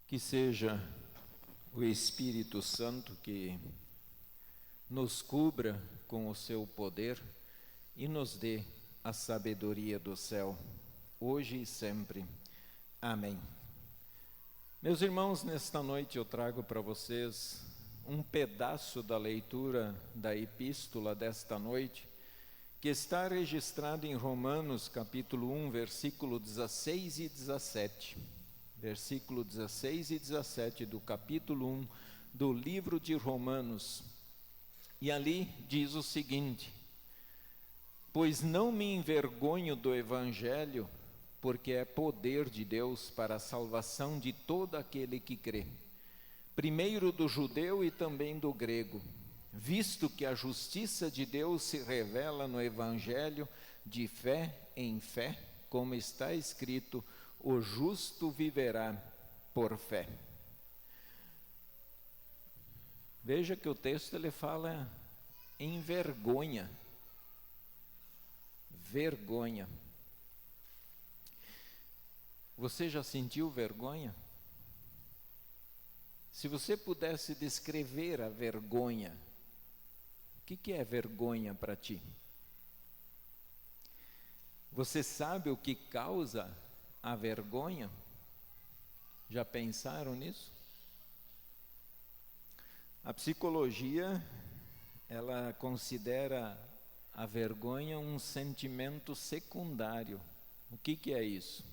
Que seja o Espírito Santo que nos cubra com o seu poder e nos dê a sabedoria do céu, hoje e sempre. Amém. Meus irmãos, nesta noite eu trago para vocês um pedaço da leitura da epístola desta noite, que está registrado em Romanos capítulo 1, versículo 16 e 17. Versículo 16 e 17 do capítulo 1 do livro de Romanos. E ali diz o seguinte: pois não me envergonho do Evangelho, porque é poder de Deus para a salvação de todo aquele que crê, primeiro do judeu e também do grego, visto que a justiça de Deus se revela no Evangelho de fé em fé, como está escrito: o justo viverá por fé. Veja que o texto ele fala em vergonha. Vergonha. Você já sentiu vergonha? Se você pudesse descrever a vergonha, o que é vergonha para ti? Você sabe o que causa a vergonha? Já pensaram nisso? A psicologia, ela considera a vergonha um sentimento secundário. O que é isso?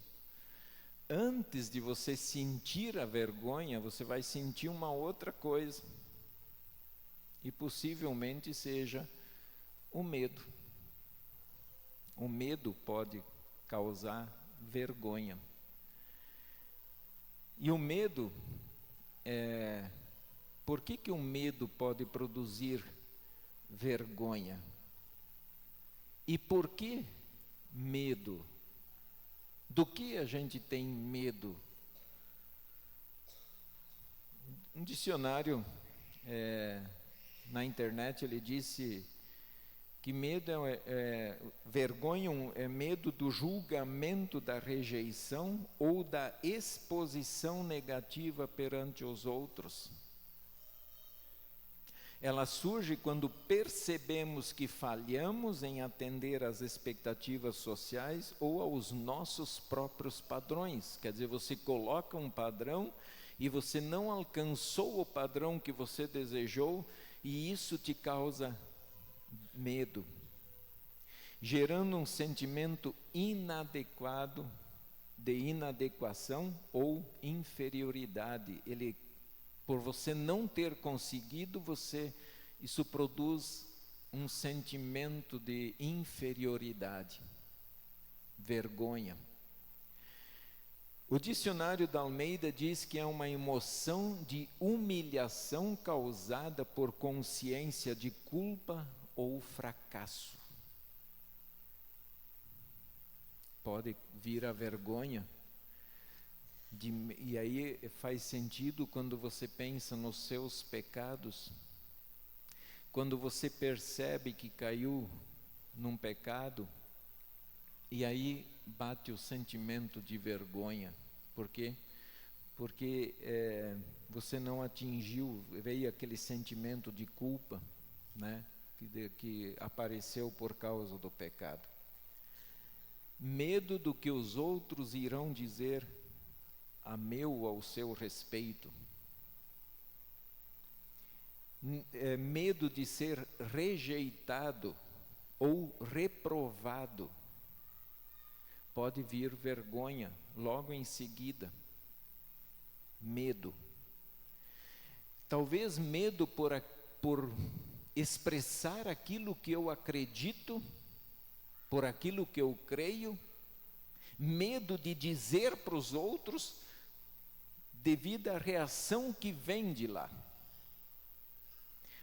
Antes de você sentir a vergonha, você vai sentir uma outra coisa. E possivelmente seja o medo. O medo pode causar vergonha. E o medo, por que o medo pode produzir vergonha? E por que medo? Do que a gente tem medo? Um dicionário na internet ele disse que medo vergonha é medo do julgamento, da rejeição ou da exposição negativa perante os outros. Ela surge quando percebemos que falhamos em atender às expectativas sociais ou aos nossos próprios padrões. Quer dizer, você coloca um padrão e você não alcançou o padrão que você desejou, e isso te causa medo, gerando um sentimento inadequado, de inadequação ou inferioridade. Por você não ter conseguido, isso produz um sentimento de inferioridade, vergonha. O dicionário da Almeida diz que é uma emoção de humilhação causada por consciência de culpa ou fracasso. Pode vir a vergonha. E aí faz sentido quando você pensa nos seus pecados, quando você percebe que caiu num pecado, e aí bate o sentimento de vergonha. Por quê? Porque você não atingiu, veio aquele sentimento de culpa, né, que apareceu por causa do pecado. Medo do que os outros irão dizer a meu ou ao seu respeito. Medo de ser rejeitado ou reprovado. Pode vir vergonha logo em seguida. Medo. Talvez medo por expressar aquilo que eu acredito, por aquilo que eu creio. Medo de dizer para os outros, devido à reação que vem de lá.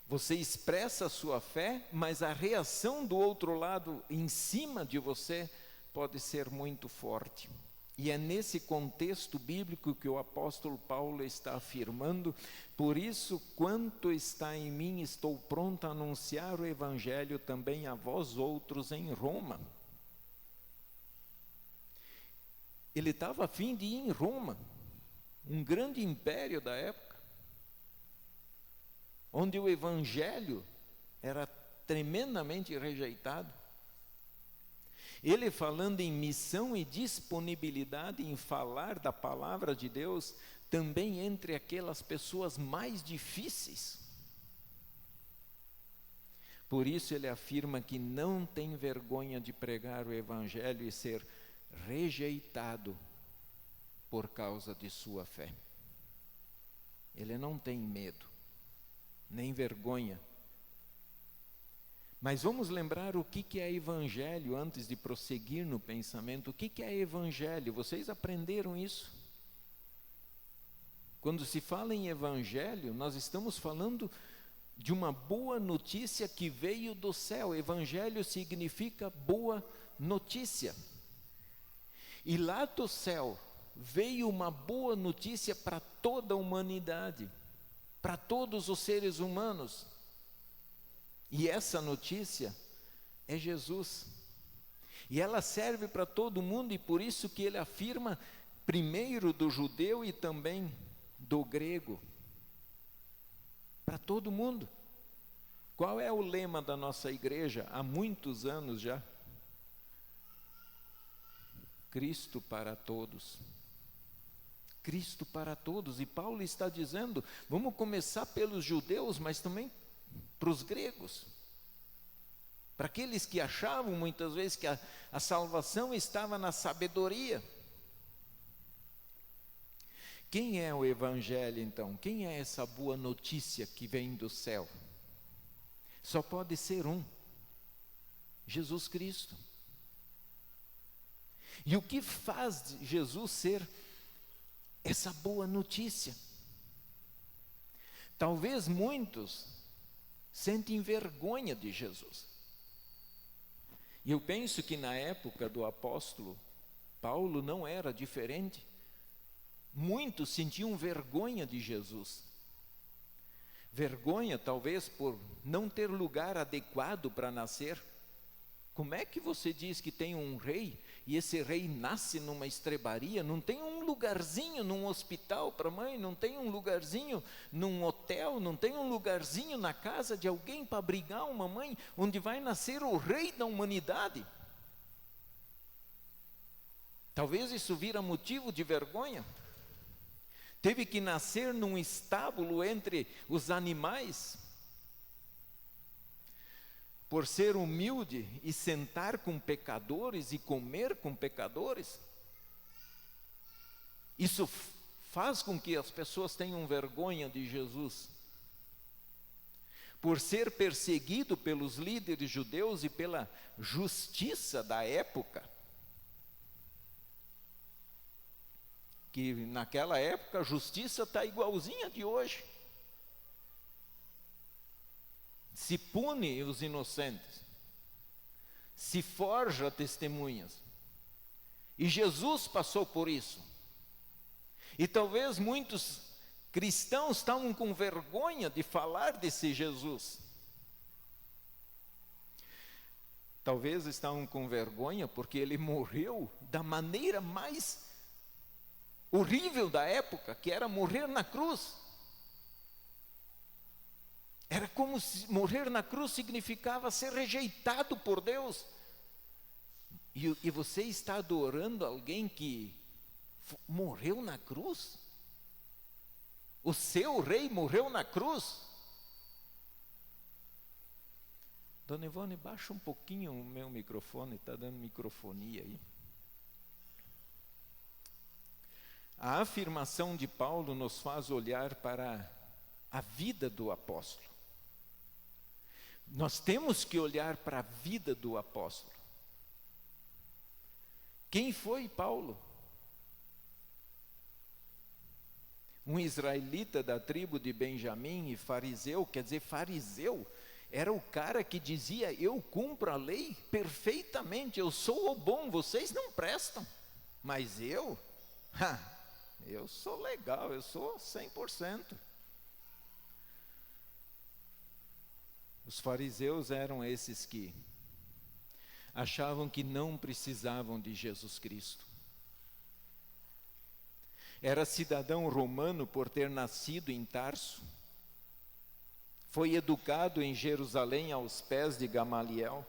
Você expressa a sua fé, mas a reação do outro lado, em cima de você, pode ser muito forte. E é nesse contexto bíblico que o apóstolo Paulo está afirmando: por isso, quanto está em mim, estou pronto a anunciar o Evangelho também a vós outros em Roma. Ele estava a fim de ir em Roma. um grande império da época, onde o evangelho era tremendamente rejeitado. Ele, falando em missão e disponibilidade em falar da palavra de Deus, também entre aquelas pessoas mais difíceis. Por isso ele afirma que não tem vergonha de pregar o evangelho e ser rejeitado por causa de sua fé. Ele não tem medo, nem vergonha. Mas vamos lembrar o que é evangelho antes de prosseguir no pensamento. O que é evangelho? Vocês aprenderam isso? Quando se fala em evangelho, nós estamos falando de uma boa notícia que veio do céu. Evangelho significa boa notícia. E lá do céu veio uma boa notícia para toda a humanidade, para todos os seres humanos. E essa notícia é Jesus. E ela serve para todo mundo, e por isso que ele afirma primeiro do judeu e também do grego. Para todo mundo. Qual é o lema da nossa igreja há muitos anos já? Cristo para todos. Cristo para todos. E Paulo está dizendo, vamos começar pelos judeus, mas também para os gregos, para aqueles que achavam muitas vezes que a salvação estava na sabedoria. Quem é o evangelho então? Quem é essa boa notícia que vem do céu? Só pode ser um: Jesus Cristo. E o que faz Jesus ser essa boa notícia? Talvez muitos sentem vergonha de Jesus. E eu penso que na época do apóstolo Paulo não era diferente. Muitos sentiam vergonha de Jesus. Vergonha talvez por não ter lugar adequado para nascer. Como é que você diz que tem um rei e esse rei nasce numa estrebaria? Não tem um lugarzinho num hospital para mãe, não tem um lugarzinho num hotel, não tem um lugarzinho na casa de alguém para abrigar uma mãe, onde vai nascer o rei da humanidade? Talvez isso vira motivo de vergonha. Teve que nascer num estábulo entre os animais. Por ser humilde e sentar com pecadores e comer com pecadores. Isso faz com que as pessoas tenham vergonha de Jesus. Por ser perseguido pelos líderes judeus e pela justiça da época. Que naquela época a justiça está igualzinha de hoje. Se pune os inocentes, se forja testemunhas. E Jesus passou por isso. E talvez muitos cristãos estavam com vergonha de falar desse Jesus. Talvez estavam com vergonha porque ele morreu da maneira mais horrível da época, que era morrer na cruz. Era como se morrer na cruz significava ser rejeitado por Deus. E você está adorando alguém que morreu na cruz? O seu rei morreu na cruz? Dona Ivone, baixa um pouquinho o meu microfone, está dando microfonia aí. A afirmação de Paulo nos faz olhar para a vida do apóstolo. Nós temos que olhar para a vida do apóstolo. Quem foi Paulo? Um israelita da tribo de Benjamim e fariseu, quer dizer, fariseu era o cara que dizia: eu cumpro a lei perfeitamente, eu sou o bom, vocês não prestam, mas eu sou legal, eu sou 100%. Os fariseus eram esses que achavam que não precisavam de Jesus Cristo. Era cidadão romano por ter nascido em Tarso. Foi educado em Jerusalém aos pés de Gamaliel.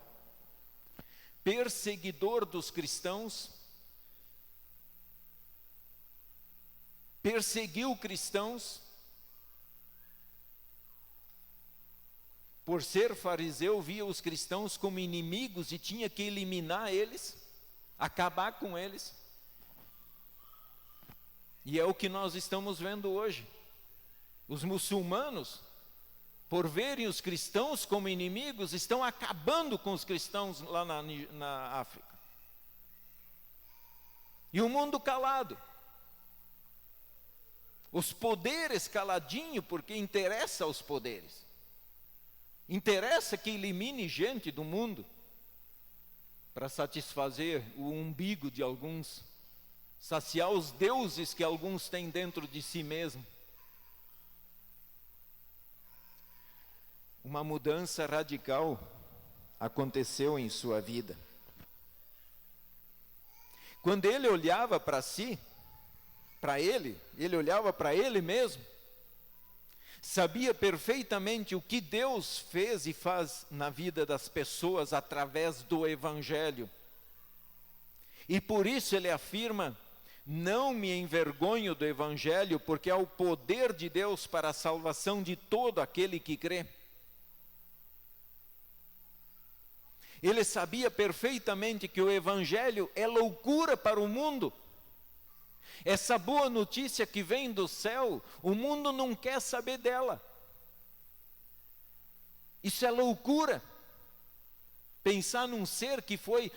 Perseguidor dos cristãos. Perseguiu cristãos. Por ser fariseu, via os cristãos como inimigos e tinha que eliminar eles, acabar com eles. E é o que nós estamos vendo hoje. Os muçulmanos, por verem os cristãos como inimigos, estão acabando com os cristãos lá na África. E o mundo calado. Os poderes caladinho, porque interessa aos poderes. Interessa que elimine gente do mundo para satisfazer o umbigo de alguns, saciar os deuses que alguns têm dentro de si mesmo. Uma mudança radical aconteceu em sua vida. Quando ele olhava para si, ele olhava para ele mesmo, sabia perfeitamente o que Deus fez e faz na vida das pessoas através do Evangelho. E por isso ele afirma: não me envergonho do Evangelho, porque é o poder de Deus para a salvação de todo aquele que crê. Ele sabia perfeitamente que o Evangelho é loucura para o mundo. Essa boa notícia que vem do céu, o mundo não quer saber dela. Isso é loucura. Pensar num ser que foi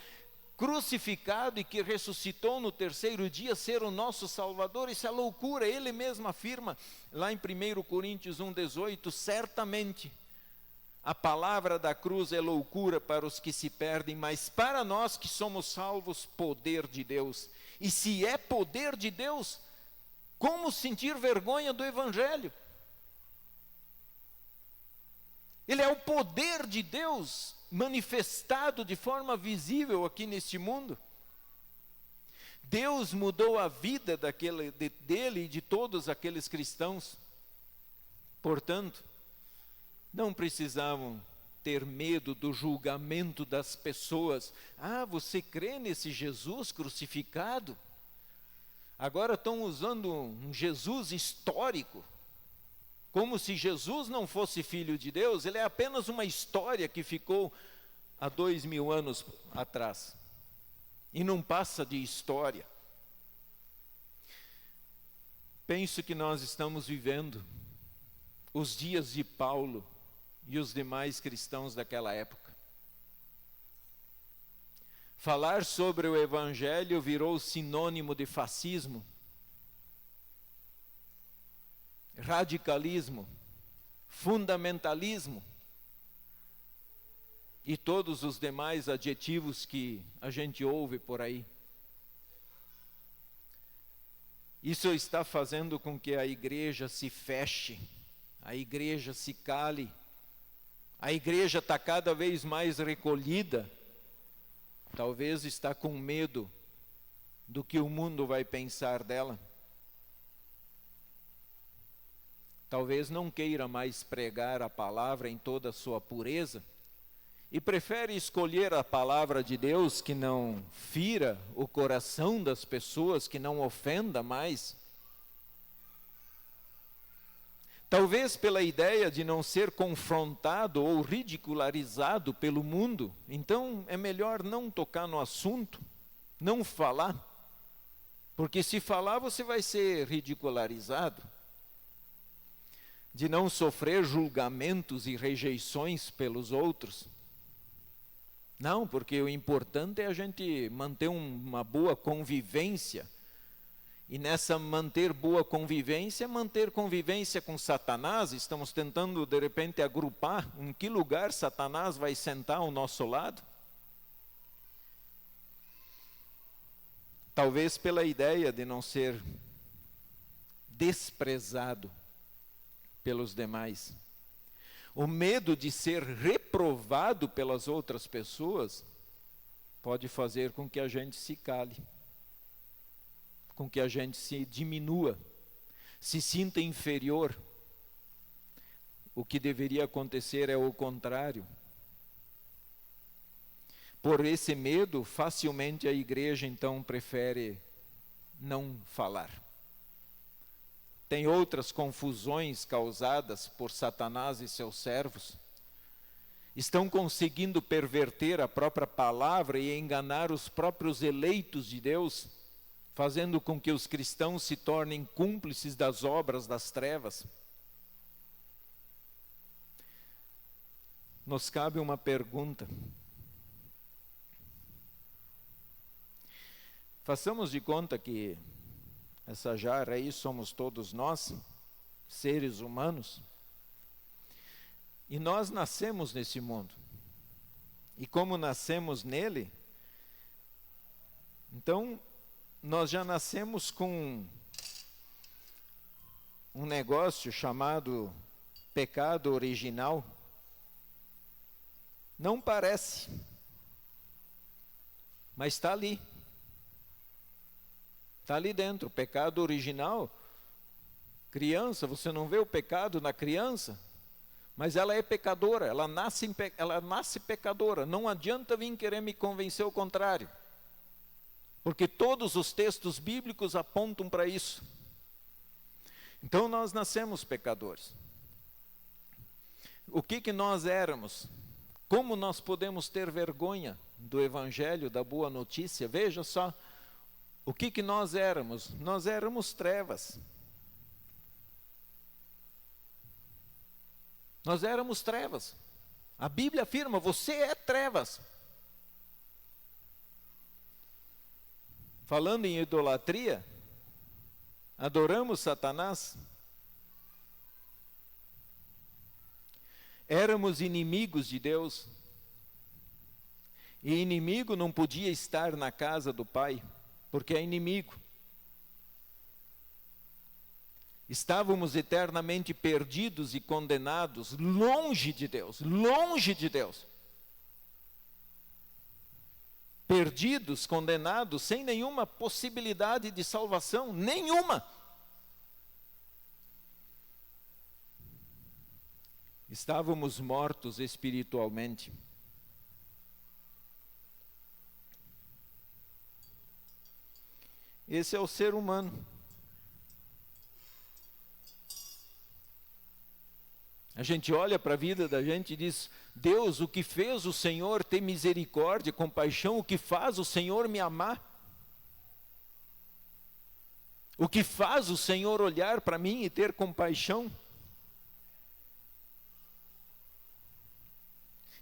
crucificado e que ressuscitou no terceiro dia, ser o nosso Salvador, isso é loucura. Ele mesmo afirma, lá em 1 Coríntios 1,18, certamente a palavra da cruz é loucura para os que se perdem, mas para nós que somos salvos, poder de Deus. E se é poder de Deus, como sentir vergonha do Evangelho? Ele é o poder de Deus manifestado de forma visível aqui neste mundo. Deus mudou a vida dele e de todos aqueles cristãos. Portanto, não precisavam ter medo do julgamento das pessoas. Ah, você crê nesse Jesus crucificado? Agora estão usando um Jesus histórico, como se Jesus não fosse filho de Deus. Ele é apenas uma história que ficou há 2000 anos atrás. E não passa de história. Penso que nós estamos vivendo os dias de Paulo e os demais cristãos daquela época. Falar sobre o Evangelho virou sinônimo de fascismo, radicalismo, fundamentalismo e todos os demais adjetivos que a gente ouve por aí. Isso está fazendo com que a igreja se feche, a igreja se cale. A igreja está cada vez mais recolhida, talvez está com medo do que o mundo vai pensar dela. Talvez não queira mais pregar a palavra em toda a sua pureza e prefere escolher a palavra de Deus que não fira o coração das pessoas, que não ofenda mais. Talvez pela ideia de não ser confrontado ou ridicularizado pelo mundo, então é melhor não tocar no assunto, não falar, porque se falar você vai ser ridicularizado, de não sofrer julgamentos e rejeições pelos outros. Não, porque o importante é a gente manter uma boa convivência. E nessa manter boa convivência, manter convivência com Satanás. Estamos tentando de repente agrupar em que lugar Satanás vai sentar ao nosso lado. Talvez pela ideia de não ser desprezado pelos demais. O medo de ser reprovado pelas outras pessoas pode fazer com que a gente se cale. com que a gente se diminua, se sinta inferior. O que deveria acontecer é o contrário. Por esse medo, facilmente a igreja então prefere não falar. Tem outras confusões causadas por Satanás e seus servos. Estão conseguindo perverter a própria palavra e enganar os próprios eleitos de Deus, fazendo com que os cristãos se tornem cúmplices das obras das trevas. Nos cabe uma pergunta. Façamos de conta que essa jarra aí somos todos nós, seres humanos, e nós nascemos nesse mundo. E como nascemos nele, então nós já nascemos com um negócio chamado pecado original. Não parece, mas está ali. Está ali dentro, o pecado original. Criança, você não vê o pecado na criança, mas ela é pecadora, ela nasce pecadora. Não adianta vir querer me convencer o contrário, porque todos os textos bíblicos apontam para isso. Então nós nascemos pecadores. O que nós éramos? Como nós podemos ter vergonha do Evangelho, da boa notícia? Veja só. O que nós éramos? Nós éramos trevas. Nós éramos trevas. A Bíblia afirma, você é trevas. Falando em idolatria, adoramos Satanás. Éramos inimigos de Deus. E inimigo não podia estar na casa do Pai, porque é inimigo. Estávamos eternamente perdidos e condenados, longe de Deus, longe de Deus. Perdidos, condenados, sem nenhuma possibilidade de salvação, nenhuma. Estávamos mortos espiritualmente. Esse é o ser humano. A gente olha para a vida da gente e diz: Deus, o que fez o Senhor ter misericórdia, compaixão? O que faz o Senhor me amar? O que faz o Senhor olhar para mim e ter compaixão?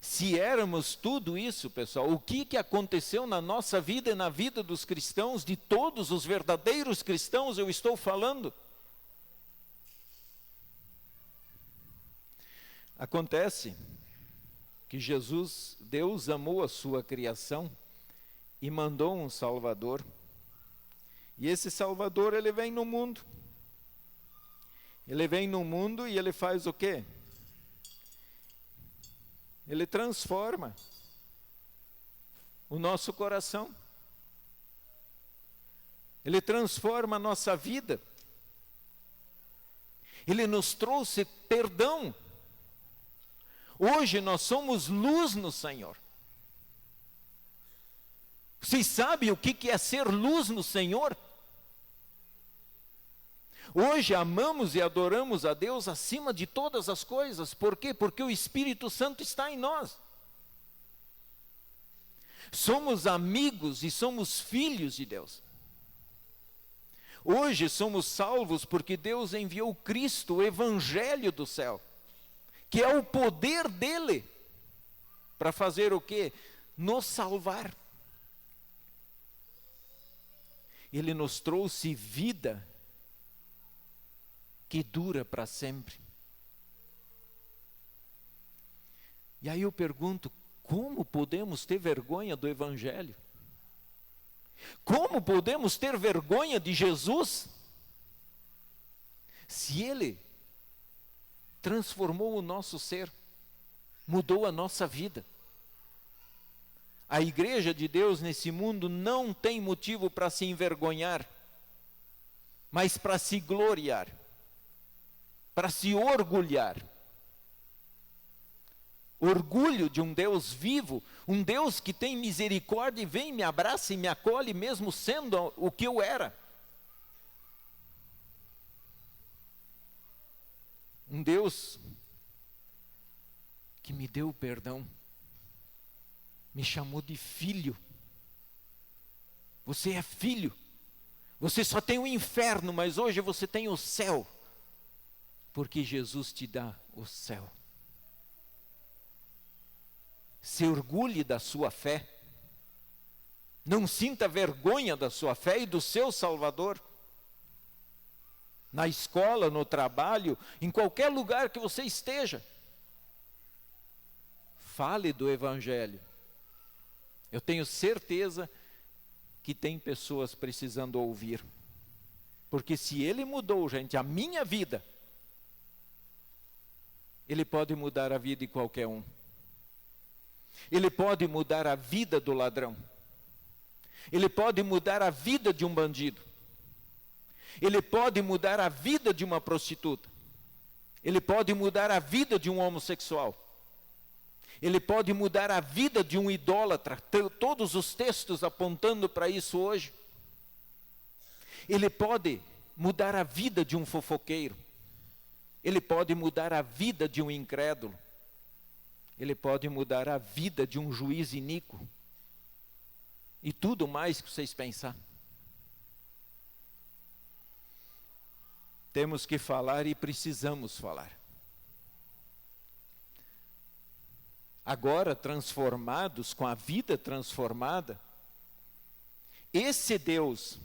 Se éramos tudo isso, pessoal, o que aconteceu na nossa vida e na vida dos cristãos, de todos os verdadeiros cristãos, eu estou falando? Acontece que Deus amou a sua criação e mandou um Salvador. E esse Salvador, ele vem no mundo. Ele vem no mundo e ele faz o quê? Ele transforma o nosso coração. Ele transforma a nossa vida. Ele nos trouxe perdão. Hoje nós somos luz no Senhor. Vocês sabem o que é ser luz no Senhor? Hoje amamos e adoramos a Deus acima de todas as coisas. Por quê? Porque o Espírito Santo está em nós. Somos amigos e somos filhos de Deus. Hoje somos salvos porque Deus enviou Cristo, o Evangelho do céu, que é o poder dele para fazer o quê? Nos salvar. Ele nos trouxe vida que dura para sempre. E aí eu pergunto, como podemos ter vergonha do Evangelho? Como podemos ter vergonha de Jesus? Se Ele transformou o nosso ser, mudou a nossa vida. A igreja de Deus nesse mundo não tem motivo para se envergonhar. mas para se gloriar, para se orgulhar. Orgulho de um Deus vivo, um Deus que tem misericórdia e vem, me abraça e me acolhe mesmo sendo o que eu era. Um Deus que me deu perdão, me chamou de filho. Você é filho. Você só tem o inferno, mas hoje você tem o céu, porque Jesus te dá o céu. Se orgulhe da sua fé. Não sinta vergonha da sua fé e do seu Salvador. Na escola, no trabalho, em qualquer lugar que você esteja. Fale do Evangelho. Eu tenho certeza que tem pessoas precisando ouvir. Porque se Ele mudou, gente, a minha vida, Ele pode mudar a vida de qualquer um. Ele pode mudar a vida do ladrão. Ele pode mudar a vida de um bandido. Ele pode mudar a vida de uma prostituta. Ele pode mudar a vida de um homossexual. Ele pode mudar a vida de um idólatra. Todos os textos apontando para isso hoje. Ele pode mudar a vida de um fofoqueiro. Ele pode mudar a vida de um incrédulo. Ele pode mudar a vida de um juiz iníquo. E tudo mais que vocês pensar. Temos que falar e precisamos falar. Agora transformados, com a vida transformada, esse Deus,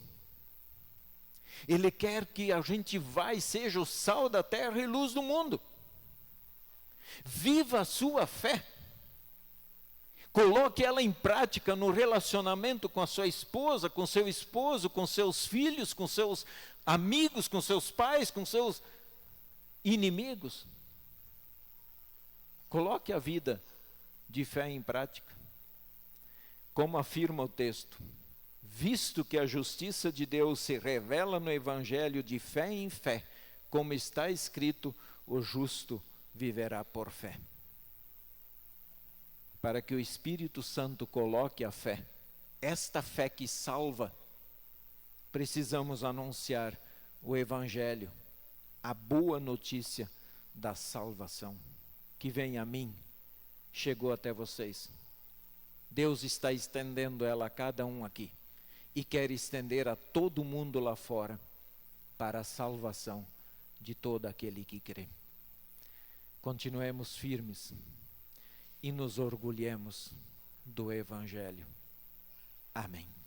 Ele quer que a gente vá e seja o sal da terra e luz do mundo. Viva a sua fé. Coloque ela em prática no relacionamento com a sua esposa, com seu esposo, com seus filhos, com seus amigos, com seus pais, com seus inimigos. Coloque a vida de fé em prática. Como afirma o texto, visto que a justiça de Deus se revela no Evangelho de fé em fé, como está escrito, o justo viverá por fé. Para que o Espírito Santo coloque a fé, esta fé que salva, precisamos anunciar o Evangelho, a boa notícia da salvação, que vem a mim, chegou até vocês. Deus está estendendo ela a cada um aqui, e quer estender a todo mundo lá fora, para a salvação de todo aquele que crê. Continuemos firmes e nos orgulhemos do Evangelho. Amém.